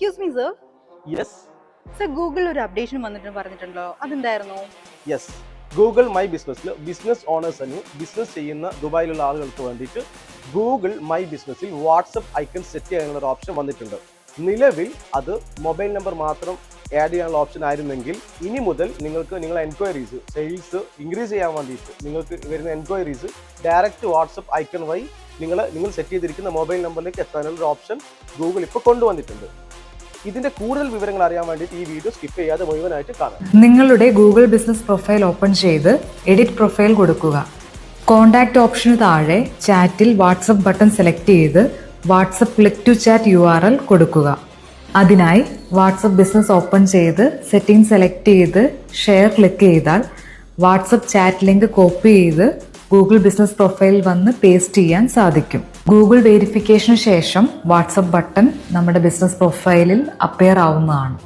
Excuse me sir. Yes sir Google ഒരു updation വന്നിട്ട് പറഞ്ഞിട്ടുണ്ടോ? അതെന്തായിരുന്നു? യെസ് ഗൂഗിൾ മൈ ബിസിനസ്സിൽ ബിസിനസ് ഓണേഴ്സ് തന്നെ ബിസിനസ് ചെയ്യുന്ന ദുബായിലുള്ള ആളുകൾക്ക് വേണ്ടിയിട്ട് ഗൂഗിൾ മൈ ബിസിനസ്സിൽ വാട്സപ്പ് ഐക്കൺ സെറ്റ് ചെയ്യാനുള്ള ഒരു ഓപ്ഷൻ വന്നിട്ടുണ്ട്. നിലവിൽ അത് മൊബൈൽ നമ്പർ മാത്രം ആഡ് ചെയ്യാനുള്ള ഓപ്ഷൻ ആയിരുന്നെങ്കിൽ ഇനി മുതൽ നിങ്ങൾക്ക് നിങ്ങളുടെ എൻക്വയറീസ് സെയിൽസ് ഇൻക്രീസ് ചെയ്യാൻ വേണ്ടിയിട്ട് നിങ്ങൾക്ക് വരുന്ന എൻക്വയറീസ് ഡയറക്റ്റ് വാട്സപ്പ് ഐക്കൺ വഴി നിങ്ങൾ സെറ്റ് ചെയ്തിരിക്കുന്ന മൊബൈൽ നമ്പറിലേക്ക് എത്താനുള്ള ഒരു ഓപ്ഷൻ ഗൂഗിൾ ഇപ്പോൾ കൊണ്ടുവന്നിട്ടുണ്ട്. ഇതിന്റെ കൂടുതൽ വിവരങ്ങൾ അറിയാൻ വേണ്ടിയിട്ട് ഈ വീഡിയോ സ്കിപ്പ് ചെയ്യാതെ മുഴുവനായിട്ട് കാണാം. നിങ്ങളുടെ ഗൂഗിൾ ബിസിനസ് പ്രൊഫൈൽ ഓപ്പൺ ചെയ്ത് എഡിറ്റ് പ്രൊഫൈൽ കൊടുക്കുക. കോൺടാക്ട് ഓപ്ഷന് താഴെ ചാറ്റിൽ വാട്സപ്പ് ബട്ടൺ സെലക്ട് ചെയ്ത് WhatsApp click to chat URL കൊടുക്കുക. അതിനായി വാട്സപ്പ് ബിസിനസ് ഓപ്പൺ ചെയ്ത് സെറ്റിംഗ് സെലക്ട് ചെയ്ത് ഷെയർ ക്ലിക്ക് ചെയ്താൽ വാട്സപ്പ് ചാറ്റ് ലിങ്ക് കോപ്പി ചെയ്ത് ഗൂഗിൾ ബിസിനസ് പ്രൊഫൈലിൽ വന്ന് പേസ്റ്റ് ചെയ്യാൻ സാധിക്കും. ഗൂഗിൾ വെരിഫിക്കേഷന് ശേഷം വാട്സപ്പ് ബട്ടൺ നമ്മുടെ ബിസിനസ് പ്രൊഫൈലിൽ അപ്പിയർ ആവുന്നതാണ്.